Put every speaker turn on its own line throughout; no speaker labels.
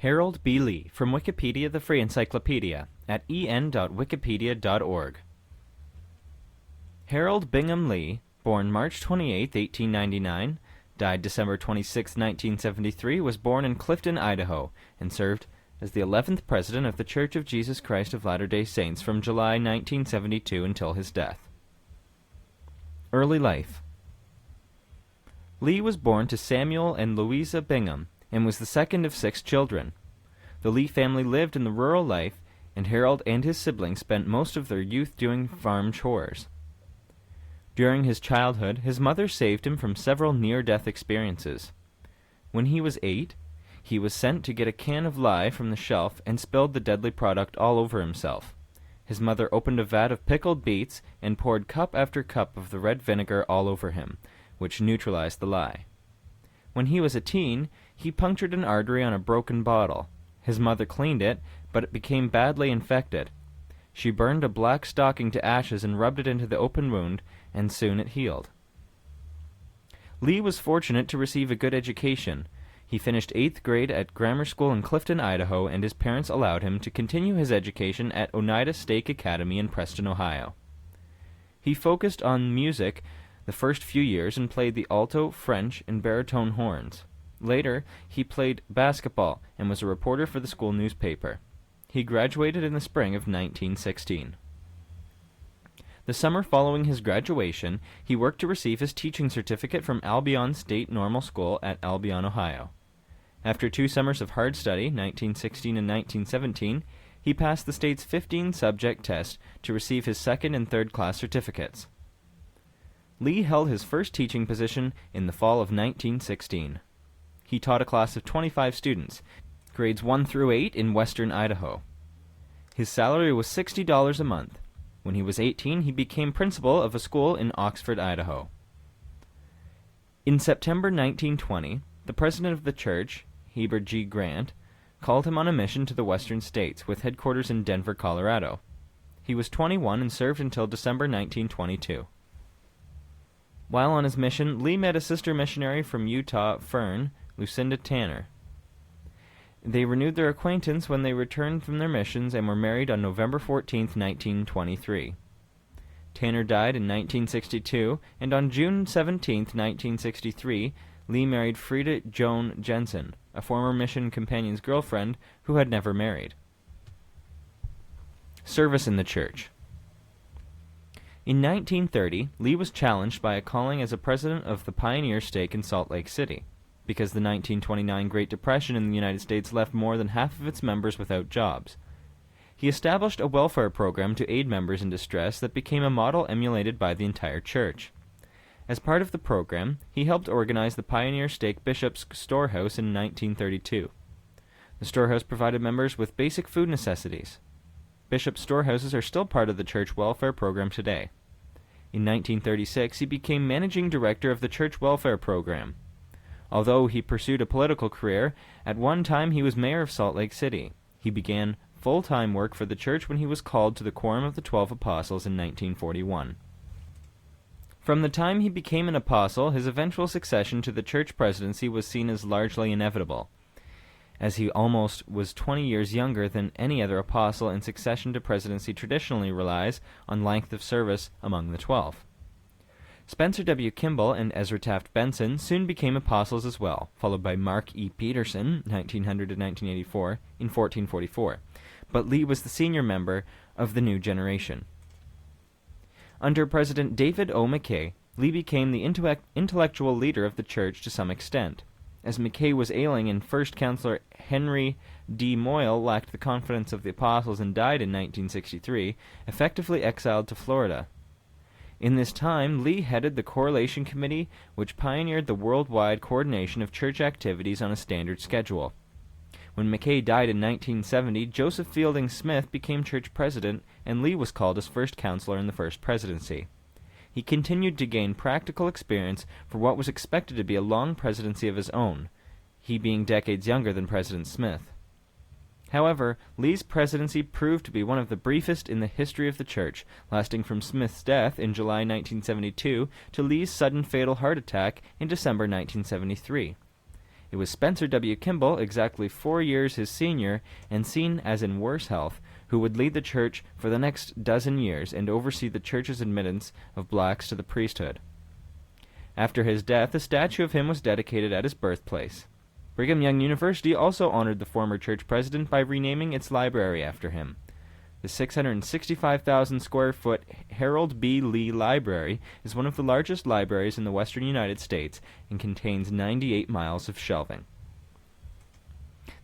Harold B. Lee, from Wikipedia, the free encyclopedia, at en.wikipedia.org. Harold Bingham Lee, born March 28, 1899, died December 26, 1973, was born in Clifton, Idaho, and served as the 11th president of the Church of Jesus Christ of Latter-day Saints from July 1972 until his death. Early life. Lee was born to Samuel and Louisa Bingham, and was the second of 6 children. The Lee family lived in the rural life, and Harold and his siblings spent most of their youth doing farm chores. During his childhood, his mother saved him from several near-death experiences. When he was 8, he was sent to get a can of lye from the shelf and spilled the deadly product all over himself. His mother opened a vat of pickled beets and poured cup after cup of the red vinegar all over him, which neutralized the lye. When he was a teen, he punctured an artery on a broken bottle. His mother cleaned it, but it became badly infected. She burned a black stocking to ashes and rubbed it into the open wound, and soon it healed. Lee was fortunate to receive a good education. He finished 8th grade at grammar school in Clifton, Idaho, and his parents allowed him to continue his education at Oneida Stake Academy in Preston, Ohio. He focused on music the first few years and played the alto, French, and baritone horns. Later, he played basketball and was a reporter for the school newspaper. He graduated in the spring of 1916. The summer following his graduation, he worked to receive his teaching certificate from Albion State Normal School at Albion, Ohio. After 2 summers of hard study, 1916 and 1917, he passed the state's 15-subject test to receive his 2nd and 3rd class certificates. Lee held his first teaching position in the fall of 1916. He taught a class of 25 students, grades 1 through 8 in western Idaho. His salary was $60 a month. When he was 18, he became principal of a school in Oxford, Idaho. In September 1920, the president of the church, Heber G. Grant, called him on a mission to the western states, with headquarters in Denver, Colorado. He was 21 and served until December 1922. While on his mission, Lee met a sister missionary from Utah, Fern, Lucinda Tanner. They renewed their acquaintance when they returned from their missions and were married on November 14, 1923. Tanner died in 1962, and on June 17, 1963, Lee married Frida Joan Jensen, a former mission companion's girlfriend who had never married. Service in the church. In 1930, Lee was challenged by a calling as a president of the Pioneer Stake in Salt Lake City, because the 1929 Great Depression in the United States left more than half of its members without jobs. He established a welfare program to aid members in distress that became a model emulated by the entire church. As part of the program, he helped organize the Pioneer Stake Bishop's Storehouse in 1932. The storehouse provided members with basic food necessities. Bishop's storehouses are still part of the church welfare program today. In 1936, he became managing director of the church welfare program. Although he pursued a political career, at one time he was mayor of Salt Lake City. He began full-time work for the church when he was called to the Quorum of the 12 Apostles in 1941. From the time he became an apostle, his eventual succession to the church presidency was seen as largely inevitable, as he almost was 20 years younger than any other apostle, and succession to presidency traditionally relies on length of service among the 12. Spencer W. Kimball and Ezra Taft Benson soon became apostles as well, followed by Mark E. Peterson, 1900 to 1984, in 1444. But Lee was the senior member of the new generation. Under President David O. McKay, Lee became the intellectual leader of the church to some extent. As McKay was ailing and first counselor Henry D. Moyle lacked the confidence of the apostles and died in 1963, effectively exiled to Florida. In this time, Lee headed the Correlation Committee, which pioneered the worldwide coordination of church activities on a standard schedule. When McKay died in 1970, Joseph Fielding Smith became church president, and Lee was called as first counselor in the first presidency. He continued to gain practical experience for what was expected to be a long presidency of his own, he being decades younger than President Smith. However, Lee's presidency proved to be one of the briefest in the history of the church, lasting from Smith's death in July 1972 to Lee's sudden fatal heart attack in December 1973. It was Spencer W. Kimball, exactly 4 years his senior, and seen as in worse health, who would lead the church for the next dozen years and oversee the church's admittance of blacks to the priesthood. After his death, a statue of him was dedicated at his birthplace. Brigham Young University also honored the former church president by renaming its library after him. The 665,000 square foot Harold B. Lee Library is one of the largest libraries in the western United States and contains 98 miles of shelving.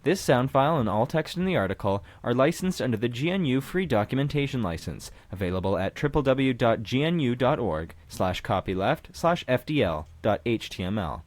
This sound file and all text in the article are licensed under the GNU Free Documentation License, available at www.gnu.org/copyleft/fdl.html.